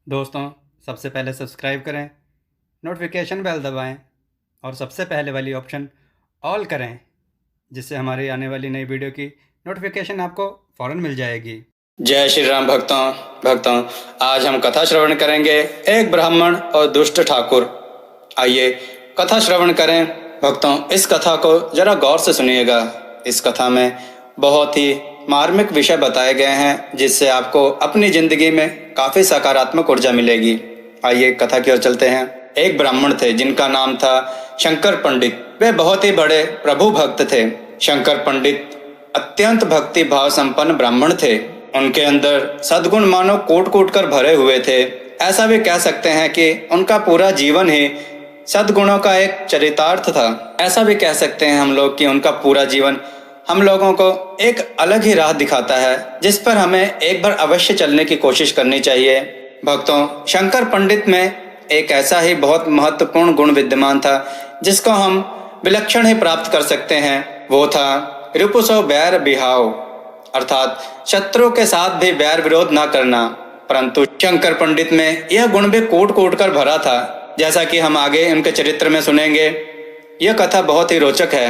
दोस्तों, सबसे पहले सब्सक्राइब करें, नोटिफिकेशन बेल दबाएं और सबसे पहले वाली ऑप्शन ऑल करें, जिससे हमारी आने वाली नई वीडियो की नोटिफिकेशन आपको फ़ौरन मिल जाएगी। जय श्री राम भक्तों आज हम कथा श्रवण करेंगे एक ब्राह्मण और दुष्ट ठाकुर। आइए कथा श्रवण करें। भक्तों, इस कथा को जरा गौर से सुनिएगा। इस कथा में बहुत ही मार्मिक विषय बताए गए हैं, जिससे आपको अपनी जिंदगी में काफी सकारात्मक ऊर्जा मिलेगी। आइए कथा की ओर चलते हैं। एक ब्राह्मण थे जिनका नाम था शंकर पंडित। वे बहुत ही बड़े प्रभु भक्त थे। शंकर पंडित अत्यंत भक्ति भाव संपन्न ब्राह्मण थे। उनके अंदर सद्गुण मानो कूट कूट कर भरे हुए थे। ऐसा भी कह सकते हैं कि उनका पूरा जीवन ही सद्गुणों का एक चरितार्थ था। ऐसा भी कह सकते हैं हम लोग कि उनका पूरा जीवन हम लोगों को एक अलग ही राह दिखाता है, जिस पर हमें एक बार अवश्य चलने की कोशिश करनी चाहिए। भक्तों, शंकर पंडित में एक ऐसा ही बहुत महत्वपूर्ण गुण विद्यमान था, जिसको हम विलक्षण ही प्राप्त कर सकते हैं। वो था रिपुसो बैर बिहाव, अर्थात शत्रु के साथ भी बैर विरोध ना करना। परंतु शंकर पंडित में यह गुण भी कूट कूट कर भरा था, जैसा कि हम आगे उनके चरित्र में सुनेंगे। यह कथा बहुत ही रोचक है।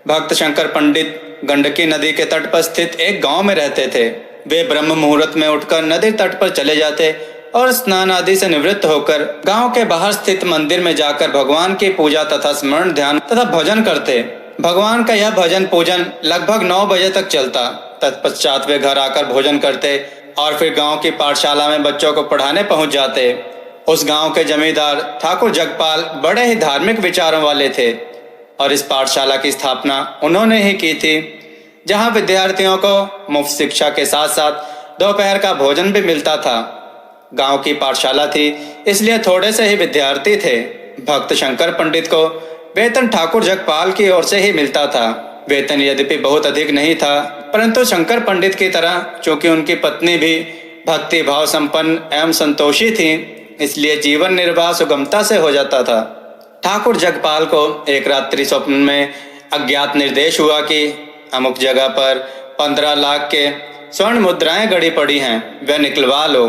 भक्त शंकर पंडित गंडकी नदी के तट पर स्थित एक गांव में रहते थे। वे ब्रह्म मुहूर्त में उठकर नदी तट पर चले जाते और स्नान आदि से निवृत्त होकर गांव के बाहर स्थित मंदिर में जाकर भगवान की पूजा तथा स्मरण ध्यान तथा भजन करते। भगवान का यह भजन पूजन लगभग 9 बजे तक चलता। तत्पश्चात वे घर आकर भोजन करते और फिर गांव की पाठशाला में बच्चों को पढ़ाने पहुंच जाते। उस गांव के जमींदार ठाकुर जगपाल बड़े ही धार्मिक विचारों वाले थे और इस पाठशाला की स्थापना उन्होंने ही की थी, जहां विद्यार्थियों को मुफ्त शिक्षा के साथ साथ दोपहर का भोजन भी मिलता था। गांव की पाठशाला थी, इसलिए थोड़े से ही विद्यार्थी थे। भक्त शंकर पंडित को वेतन ठाकुर जगपाल की ओर से ही मिलता था। वेतन यद्यपि बहुत अधिक नहीं था, परंतु शंकर पंडित की तरह चूंकि उनकी पत्नी भी भक्ति भाव संपन्न एवं संतोषी थी, इसलिए जीवन निर्वाह सुगमता से हो जाता था। ठाकुर जगपाल को एक रात्रि स्वप्न में अज्ञात निर्देश हुआ कि अमुक जगह पर 15 लाख के स्वर्ण मुद्राएं गड़ी पड़ी हैं, वह निकलवा लो।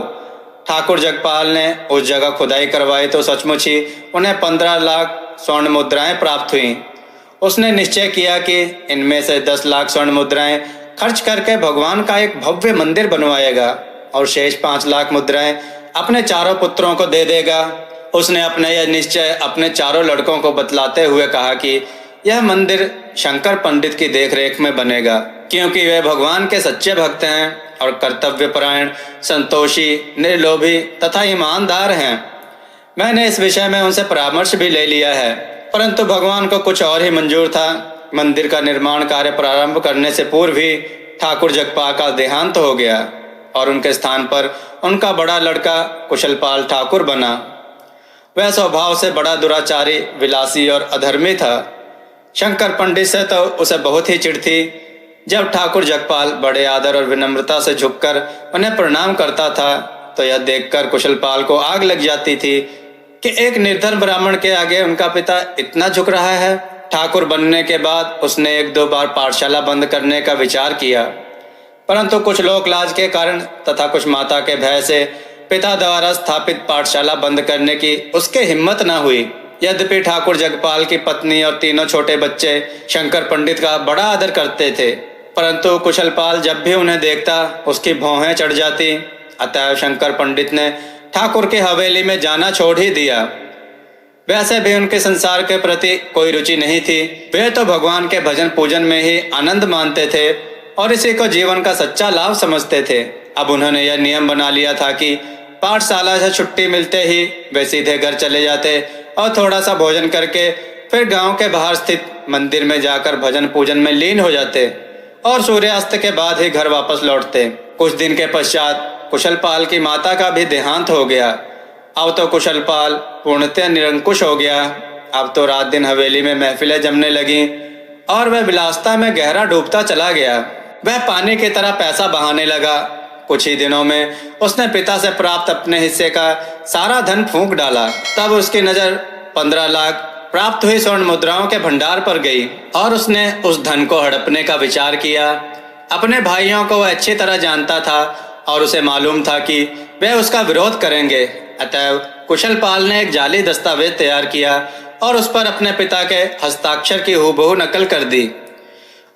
ठाकुर जगपाल ने उस जगह खुदाई करवाई तो सचमुच ही उन्हें 15 लाख स्वर्ण मुद्राएं प्राप्त हुई। उसने निश्चय किया कि इनमें से 10 लाख स्वर्ण मुद्राएं खर्च करके भगवान का एक भव्य मंदिर बनवाएगा और शेष 5 लाख मुद्राएं अपने चारों पुत्रों को दे देगा। उसने अपने यह निश्चय अपने चारों लड़कों को बतलाते हुए कहा कि यह मंदिर शंकर पंडित की देखरेख में बनेगा, क्योंकि वे भगवान के सच्चे भक्त हैं और कर्तव्यपरायण, संतोषी, निर्लोभी तथा ईमानदार हैं। मैंने इस विषय में उनसे परामर्श भी ले लिया है, परंतु भगवान को कुछ और ही मंजूर था। मंदिर का निर्माण कार्य प्रारंभ करने से पूर्व ही ठाकुर जगपाल का देहांत हो गया और उनके स्थान पर उनका बड़ा लड़का कुशलपाल ठाकुर बना। वह स्वभाव से बड़ा दुराचारी, विलासी और अधर्मी था। शंकर पंडित से तो उसे बहुत ही चिढ़ थी। जब ठाकुर जगपाल बड़े आदर और विनम्रता से झुककर उन्हें प्रणाम करता था, तो यह देखकर कुशलपाल को आग लग जाती थी कि एक निर्धन ब्राह्मण के आगे उनका पिता इतना झुक रहा है। ठाकुर बनने के बाद उसने 1-2 बार पाठशाला बंद करने का विचार किया, परंतु कुछ लोक लाज के कारण तथा कुछ माता के भय से पिता द्वारा स्थापित पाठशाला बंद करने की उसके हिम्मत न हुई। यद्यपि ठाकुर जगपाल की पत्नी और तीनों छोटे बच्चे शंकर पंडित का बड़ा आदर करते थे, परंतु कुशलपाल जब भी उन्हें देखता उसकी भौहें चढ़ जाती। अतः शंकर पंडित ने ठाकुर की हवेली में जाना छोड़ ही दिया। वैसे भी उनके संसार के प्रति कोई रुचि नहीं थी। वे तो भगवान के भजन पूजन में ही आनंद मानते थे और इसी को जीवन का सच्चा लाभ समझते थे। अब उन्होंने यह नियम बना लिया था कि पाठशाला से छुट्टी मिलते ही वे सीधे घर चले जाते और थोड़ा सा भोजन करके फिर गांव के बाहर स्थित मंदिर में जाकर भजन पूजन में लीन हो जाते और सूर्यास्त के बाद ही घर वापस लौटते। कुछ दिन के पश्चात कुशलपाल की माता का भी देहांत हो गया। अब तो कुशलपाल पूर्णतः निरंकुश हो गया। अब तो रात दिन हवेली में महफिलें जमने लगी और वह विलासता में गहरा डूबता चला गया। वह पानी की तरह पैसा बहाने लगा। कुछ ही दिनों में उसने पिता से प्राप्त अपने हिस्से का सारा धन फूंक डाला। तब उसकी नजर 15 लाख प्राप्त हुई स्वर्ण मुद्राओं के भंडार पर गई और उसने उस धन को हड़पने का विचार किया। अपने भाइयों को वह अच्छी तरह जानता था और उसे मालूम था कि वे उसका विरोध करेंगे। अतएव कुशलपाल ने एक जाली दस्तावेज तैयार किया और उस पर अपने पिता के हस्ताक्षर की हूबहू नकल कर दी।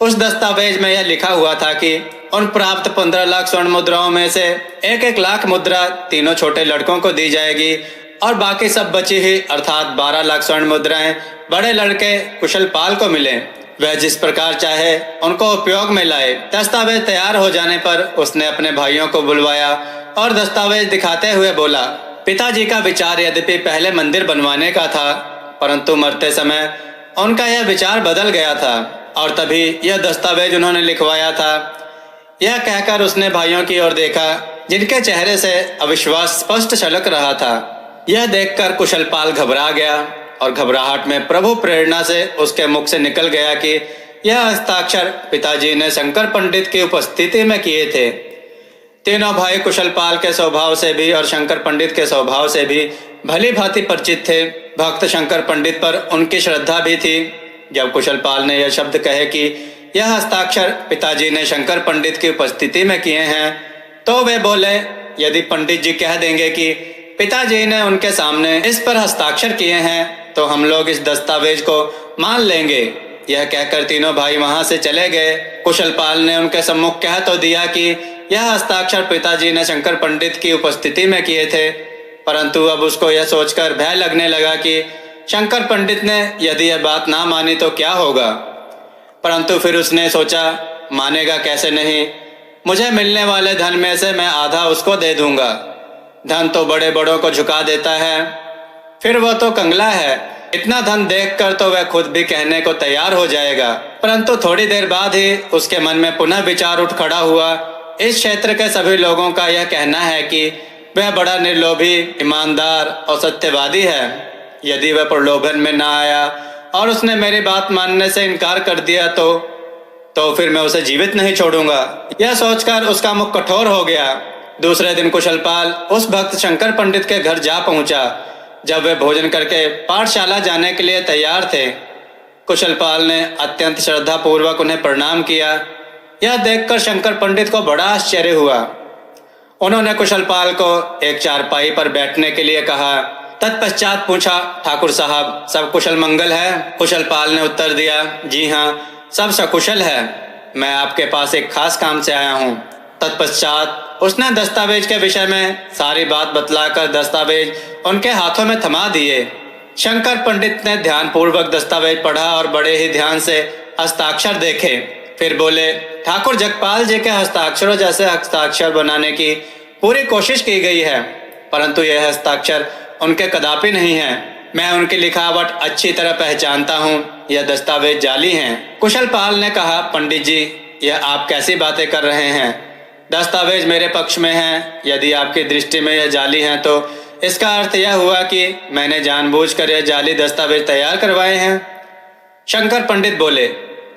उस दस्तावेज में यह लिखा हुआ था कि उन प्राप्त 15 लाख स्वर्ण मुद्राओं में से 1-1 लाख मुद्रा तीनों छोटे लड़कों को दी जाएगी और बाकी सब बची ही अर्थात 12 लाख स्वर्ण मुद्राएं बड़े लड़के कुशलपाल को मिले। वह जिस प्रकार चाहे उनको उपयोग में लाए। दस्तावेज तैयार हो जाने पर उसने अपने भाइयों को बुलवाया और दस्तावेज दिखाते हुए बोला, पिताजी का विचार यद्यपि पहले मंदिर बनवाने का था, परंतु मरते समय उनका यह विचार बदल गया था और तभी यह दस्तावेज उन्होंने लिखवाया था। यह कहकर उसने भाइयों की ओर देखा, जिनके चेहरे से अविश्वास स्पष्ट झलक रहा था। यह देखकर कुशलपाल घबरा गया और घबराहट में प्रभु प्रेरणा से उसके मुख से निकल गया कि यह हस्ताक्षर पिताजी ने शंकर पंडित की उपस्थिति में किए थे। तीनों भाई कुशलपाल के स्वभाव से भी और शंकर पंडित के स्वभाव से भी भली भांति परिचित थे। भक्त शंकर पंडित पर उनकी श्रद्धा भी थी। जब कुशलपाल ने यह शब्द कहे कि यह हस्ताक्षर पिताजी ने शंकर पंडित की उपस्थिति में किए हैं, तो वे बोले, यदि पंडित जी कह देंगे कि पिताजी ने उनके सामने इस पर हस्ताक्षर किए हैं, तो हम लोग इस दस्तावेज को मान लेंगे। यह कहकर तीनों भाई वहां से चले गए। कुशलपाल ने उनके सम्मुख कह तो दिया कि यह हस्ताक्षर पिताजी ने शंकर पंडित की उपस्थिति में किए थे, परंतु अब उसको यह सोचकर भय लगने लगा कि शंकर पंडित ने यदि यह बात ना मानी तो क्या होगा। परंतु फिर उसने सोचा, मानेगा कैसे नहीं, मुझे मिलने वाले धन में से मैं आधा उसको दे दूंगा। धन तो बड़े बड़ों को झुका देता है, फिर वो तो कंगला है। इतना धन देखकर तो वह खुद भी कहने को तैयार हो जाएगा। परंतु थोड़ी देर बाद ही उसके मन में पुनः विचार उठ खड़ा हुआ। इस क्षेत्र के सभी लोगों का यह कहना है कि वह बड़ा निर्लोभी, ईमानदार और सत्यवादी है। यदि वह प्रलोभन में ना आया और उसने मेरी बात मानने से इनकार कर दिया तो फिर मैं उसे जीवित नहीं छोड़ूंगा। यह सोचकर उसका मुख कठोर हो गया। दूसरे दिन कुशलपाल उस भक्त शंकर पंडित के घर जा पहुंचा। जब वे भोजन करके पाठशाला जाने के लिए तैयार थे, कुशलपाल ने अत्यंत श्रद्धा पूर्वक उन्हें प्रणाम किया। यह देखकर शंकर पंडित को बड़ा आश्चर्य हुआ। उन्होंने कुशलपाल को एक चारपाई पर बैठने के लिए कहा। तत्पश्चात पूछा, ठाकुर साहब, सब कुशल मंगल है? कुशलपाल ने उत्तर दिया, जी हाँ, सब सकुशल है। मैं आपके पास एक खास काम से आया हूँ। तत्पश्चात उसने दस्तावेज के विषय में सारी बात बतलाकर दस्तावेज उनके हाथों में थमा दिए। शंकर पंडित ने ध्यानपूर्वक दस्तावेज पढ़ा और बड़े ही ध्यान से हस्ताक्षर देखे। फिर बोले, ठाकुर जगपाल जी के हस्ताक्षरों जैसे हस्ताक्षर बनाने की पूरी कोशिश की गई है, परंतु यह हस्ताक्षर उनके कदापि नहीं है। मैं उनकी लिखावट अच्छी तरह पहचानता हूँ। यह दस्तावेज जाली हैं। कुशलपाल ने कहा, पंडित जी, यह आप कैसी बातें कर रहे हैं? दस्तावेज मेरे पक्ष में हैं। यदि आपकी दृष्टि में यह जाली हैं तो इसका अर्थ यह हुआ कि मैंने जानबूझकर यह जाली दस्तावेज तैयार करवाए हैं। शंकर पंडित बोले,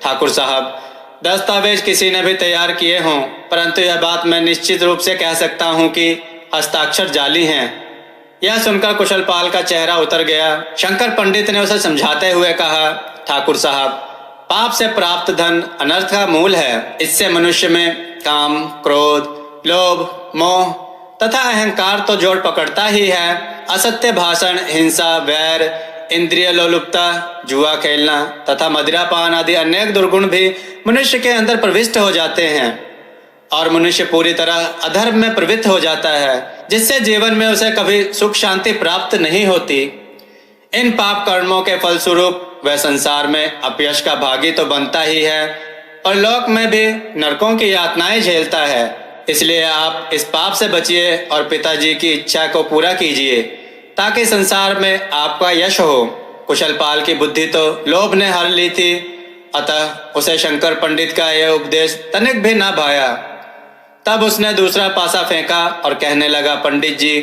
ठाकुर साहब, दस्तावेज किसी ने भी तैयार किए हों, परंतु यह बात मैं निश्चित रूप से कह सकता हूं कि हस्ताक्षर जाली हैं। यह सुनकर कुशलपाल का चेहरा उतर गया। शंकर पंडित ने उसे समझाते हुए कहा, ठाकुर साहब, पाप से प्राप्त धन अनर्थ का मूल है। इससे मनुष्य में काम, क्रोध, लोभ, मोह तथा अहंकार तो जोड़ पकड़ता ही है। असत्य भाषण, हिंसा, वैर, इंद्रिय लोलुपता, जुआ खेलना तथा मदिरापान आदि अनेक दुर्गुण भी मनुष्य के अंदर प्रविष्ट हो जाते हैं और मनुष्य पूरी तरह अधर्म में प्रवृत्त हो जाता है, जिससे जीवन में उसे कभी सुख शांति प्राप्त नहीं होती। इन पाप कर्मों के फलस्वरूप वह संसार में अपयश का भागी तो बनता ही है और लोक में भी नरकों की यातनाएं झेलता है। इसलिए आप इस पाप से बचिए और पिताजी की इच्छा को पूरा कीजिए ताकि संसार में आपका यश हो। कुशलपाल की बुद्धि तो लोभ ने हर ली थी, अतः उसे शंकर पंडित का यह उपदेश तनिक भी न भाया। तब उसने दूसरा पासा फेंका और कहने लगा, पंडित जी,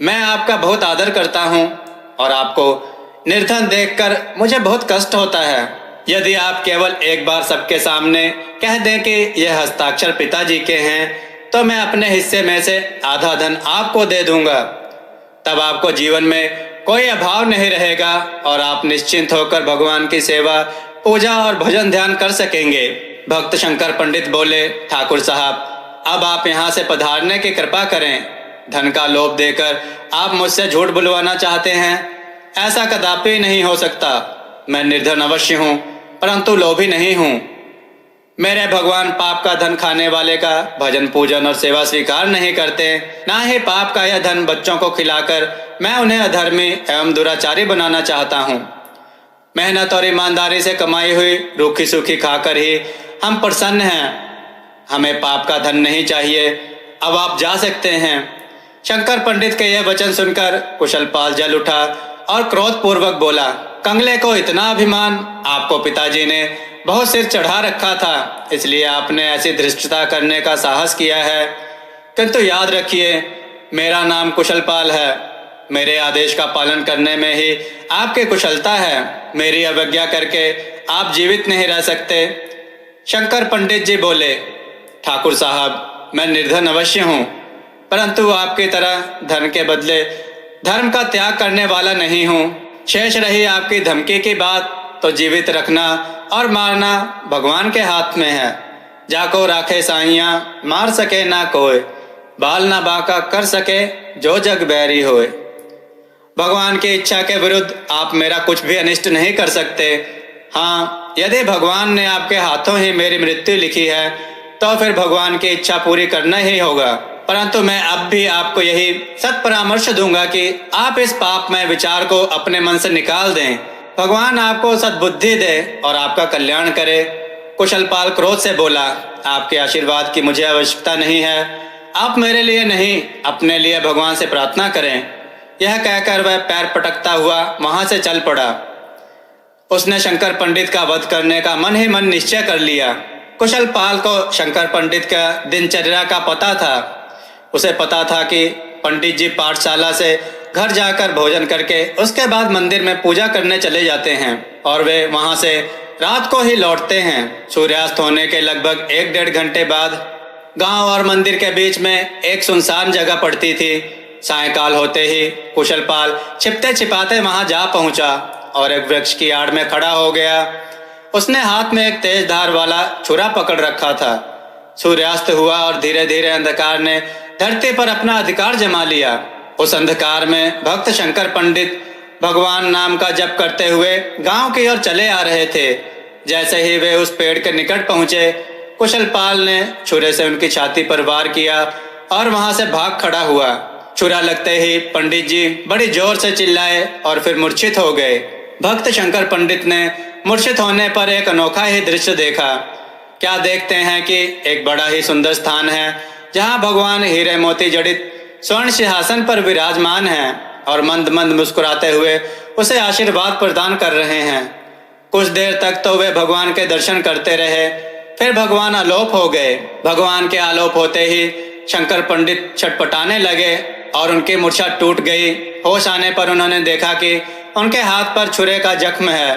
मैं आपका बहुत आदर करता हूँ और आपको निर्धन देखकर मुझे बहुत कष्ट होता है। यदि आप केवल एक बार सबके सामने कह दें कि यह हस्ताक्षर पिताजी के हैं, तो मैं अपने हिस्से में से आधा धन आपको दे दूंगा। तब आपको जीवन में कोई अभाव नहीं रहेगा और आप निश्चिंत होकर भगवान की सेवा, पूजा और भजन ध्यान कर सकेंगे। भक्त शंकर पंडित बोले, ठाकुर साहब, अब आप यहाँ से पधारने की कृपा करें। धन का लोभ देकर आप मुझसे झूठ बुलवाना चाहते हैं। ऐसा कदापि नहीं हो सकता। मैं निर्धन अवश्य हूँ, परंतु लोभी नहीं हूँ। मेरे भगवान पाप का धन खाने वाले का भजन पूजन और सेवा स्वीकार नहीं करते। ना ही पाप का यह धन बच्चों को खिलाकर मैं उन्हें अधर्मी एवं दुराचारी बनाना चाहता हूँ। मेहनत और ईमानदारी से कमाई हुई रूखी सूखी खाकर ही हम प्रसन्न हैं। हमें पाप का धन नहीं चाहिए। अब आप जा सकते हैं। शंकर पंडित के यह वचन सुनकर कुशलपाल जल उठा और क्रोध पूर्वक बोला, कंगले को इतना अभिमान! आपको पिताजी ने बहुत सिर चढ़ा रखा था, इसलिए आपने ऐसी धृष्टता करने का साहस किया है। किंतु याद रखिए, मेरा नाम कुशलपाल है। मेरे आदेश का पालन करने में ही आपकी कुशलता है। मेरी अवज्ञा करके आप जीवित नहीं रह सकते। शंकर पंडित जी बोले, ठाकुर साहब, मैं निर्धन अवश्य हूँ, परंतु आपकी तरह धन के बदले धर्म का त्याग करने वाला नहीं हूँ। शेष रही आपकी धमकी की बात, तो जीवित रखना और मारना भगवान के हाथ में है। जाको राखे साइयाँ, मार सके ना कोई, बाल ना बांका कर सके जो जग बैरी होए। भगवान की इच्छा के विरुद्ध आप मेरा कुछ भी अनिष्ट नहीं कर सकते। हाँ, यदि भगवान ने आपके हाथों ही मेरी मृत्यु लिखी है तो फिर भगवान की इच्छा पूरी करना ही होगा। परंतु मैं अब भी आपको यही सत परामर्श दूंगा कि आप इस पापमय विचार को अपने मन से निकाल दें। भगवान आपको सद्बुद्धि दे और आपका कल्याण करे। कुशलपाल क्रोध से बोला, आपके आशीर्वाद की मुझे आवश्यकता नहीं है। आप मेरे लिए नहीं, अपने लिए भगवान से प्रार्थना करें। यह कहकर वह पैर पटकता हुआ वहां से चल पड़ा। उसने शंकर पंडित का वध करने का मन ही मन निश्चय कर लिया। कुशलपाल को शंकर पंडित का दिनचर्या का पता था। उसे पता था कि पंडित जी पाठशाला से घर जाकर भोजन करके उसके बाद मंदिर में पूजा करने चले जाते हैं और वे वहां से रात को ही लौटते हैं। सूर्यास्त होने के लगभग 1-1.5 घंटे बाद गांव और मंदिर के बीच में एक सुनसान जगह पड़ती थी। सायंकाल होते ही कुशलपाल छिपते छिपाते वहां जा पहुंचा और एक वृक्ष की आड़ में खड़ा हो गया। उसने हाथ में एक तेज धार वाला छुरा पकड़ रखा था। सूर्यास्त हुआ और धीरे धीरे अंधकार ने धरती पर अपना अधिकार जमा लिया। उस अंधकार में भक्त शंकर पंडित भगवान नाम का जप करते हुए गांव की ओर चले आ रहे थे। जैसे ही वे उस पेड़ के निकट पहुंचे, कुशलपाल ने छुरे से उनकी छाती पर वार किया और वहां से भाग खड़ा हुआ। छुरा लगते ही पंडित जी बड़ी जोर से चिल्लाए और फिर मूर्छित हो गए। भक्त शंकर पंडित ने मूर्छित होने पर एक अनोखा ही दृश्य देखा। क्या देखते हैं कि एक बड़ा ही सुंदर स्थान है जहां भगवान हीरे मोती जड़ित स्वर्ण सिंहासन पर विराजमान हैं और मंद मंद मुस्कुराते हुए उसे आशीर्वाद प्रदान कर रहे हैं। कुछ देर तक तो वे भगवान के दर्शन करते रहे, फिर भगवान आलोप हो गए। भगवान के आलोप होते ही शंकर पंडित छटपटाने लगे और उनकी मूर्छा टूट गई। होश आने पर उन्होंने देखा कि उनके हाथ पर छुरे का जख्म है।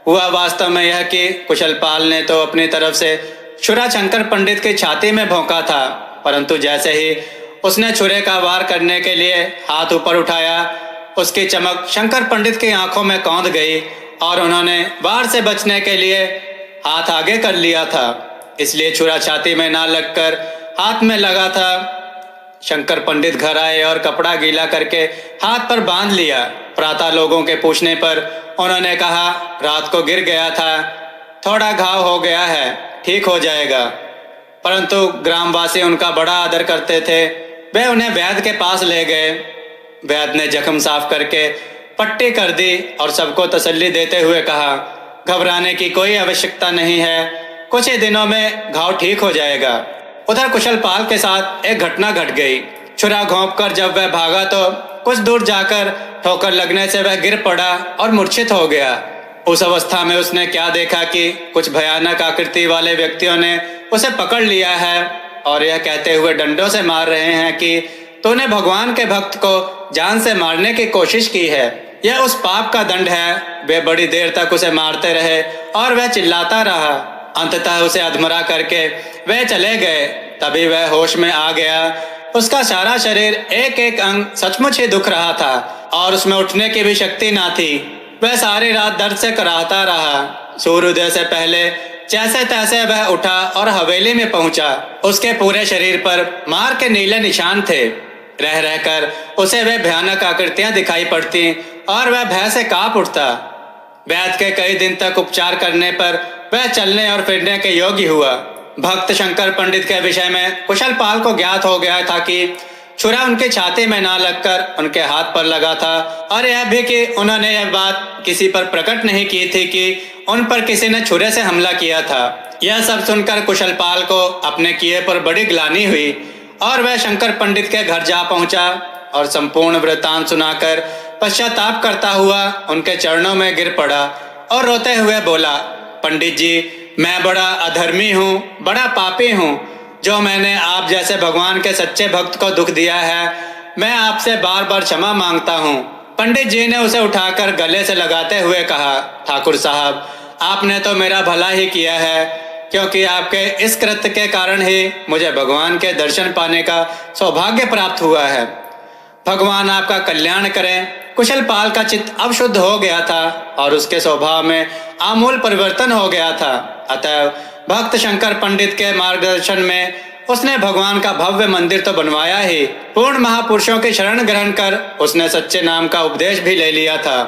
हुआ वास्तव में यह कि कुशलपाल ने तो अपनी तरफ से छुरा शंकर पंडित की छाती में भोंका था, परंतु जैसे ही उसने छुरे का वार करने के लिए हाथ ऊपर उठाया, उसकी चमक शंकर पंडित की आंखों में कौंध गई और उन्होंने वार से बचने के लिए हाथ आगे कर लिया था, इसलिए छुरा छाती में ना लगकर हाथ में लगा था। शंकर पंडित घर आए और कपड़ा गीला करके हाथ पर बांध लिया। प्रातः लोगों के पूछने पर उन्होंने कहा, रात को गिर गया था, थोड़ा घाव हो गया है, ठीक हो जाएगा। परंतु ग्रामवासी उनका बड़ा आदर करते थे। वे उन्हें वैद्य के पास ले गए। वैद्य ने जख्म साफ करके पट्टी कर दी और सबको तसल्ली देते हुए कहा, घबराने की कोई आवश्यकता नहीं है, कुछ ही दिनों में घाव ठीक हो जाएगा। उधर कुशलपाल के साथ एक घटना घट गई। छुरा घोंपकर जब वह भागा तो कुछ दूर जाकर ठोकर लगने से वह गिर पड़ा और मूर्छित हो गया। उस अवस्था में उसने क्या देखा कि कुछ भयानक आकृति वाले व्यक्तियों ने उसे पकड़ लिया है और यह कहते हुए डंडों से मार रहे हैं कि तूने भगवान के भक्त को जान से मारने की कोशिश की है, यह उस पाप का दंड है। वे बड़ी देर तक उसे मारते रहे और वह चिल्लाता रहा। अंततः उसे अधमरा करके वे चले गए। तभी वह होश में आ गया। उसका सारा शरीर एक एक अंग सचमुच ही दुख रहा था और उसमें उठने की भी शक्ति ना थी। वह सारी रात दर्द से कराहता रहा। सूर्योदय से पहले जैसे तैसे वह उठा और हवेली में पहुंचा। उसके पूरे शरीर पर मार के नीले निशान थे। रह रहकर उसे वे भयानक आकृतियां दिखाई पड़ती और वह भय से कांप उठता। वैद्य के कई दिन तक उपचार करने पर वह चलने और फिरने के योग्य हुआ। भक्त शंकर पंडित के विषय में कुशलपाल को ज्ञात हो गया था कि छुरा उनके छाती में ना लगकर उनके हाथ पर लगा था, और यह भी कि उन्होंने यह बात किसी पर प्रकट नहीं की थी कि उन पर किसी ने छुरे से हमला किया था। यह सब सुनकर कुशलपाल को अपने किए पर बड़ी ग्लानि हुई और वह शंकर पंडित के घर जा पहुंचा और संपूर्ण वृत्तांत सुनाकर पश्चाताप करता हुआ उनके चरणों में गिर पड़ा और रोते हुए बोला, पंडित जी, मैं बड़ा अधर्मी हूँ, बड़ा पापी हूँ। जो मैंने आप जैसे भगवान के सच्चे भक्त को दुख दिया है, मैं आपसे बार बार क्षमा मांगता हूँ। पंडित जी ने उसे उठाकर गले से लगाते हुए कहा, ठाकुर साहब, आपने तो मेरा भला ही किया है, क्योंकि आपके इस कृत्य के कारण ही मुझे भगवान के दर्शन पाने का सौभाग्य प्राप्त हुआ है। भगवान आपका कल्याण करें। कुशलपाल का चित्त अब शुद्ध हो गया था और उसके स्वभाव में आमूल परिवर्तन हो गया था। अतः भक्त शंकर पंडित के मार्गदर्शन में उसने भगवान का भव्य मंदिर तो बनवाया ही, पूर्ण महापुरुषों की शरण ग्रहण कर उसने सच्चे नाम का उपदेश भी ले लिया था।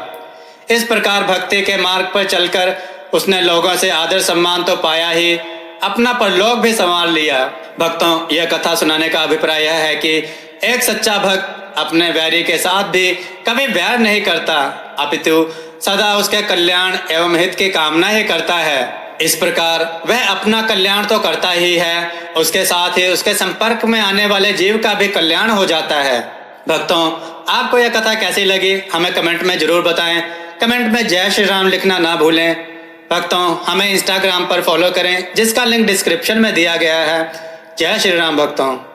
इस प्रकार भक्ति के मार्ग पर चलकर उसने लोगों से आदर सम्मान तो पाया ही, अपना परलोक भी संवार लिया। भक्तों, यह कथा सुनाने का अभिप्राय यह है कि एक सच्चा भक्त अपने वैरी के साथ भी कभी वैर नहीं करता, अपितु सदा उसके कल्याण एवं हित की कामना ही करता है। इस प्रकार वह अपना कल्याण तो करता ही है, उसके साथ ही उसके संपर्क में आने वाले जीव का भी कल्याण हो जाता है। भक्तों, आपको यह कथा कैसी लगी हमें कमेंट में जरूर बताएं। कमेंट में जय श्री राम लिखना ना भूलें। भक्तों, हमें इंस्टाग्राम पर फॉलो करें, जिसका लिंक डिस्क्रिप्शन में दिया गया है। जय श्री राम भक्तों।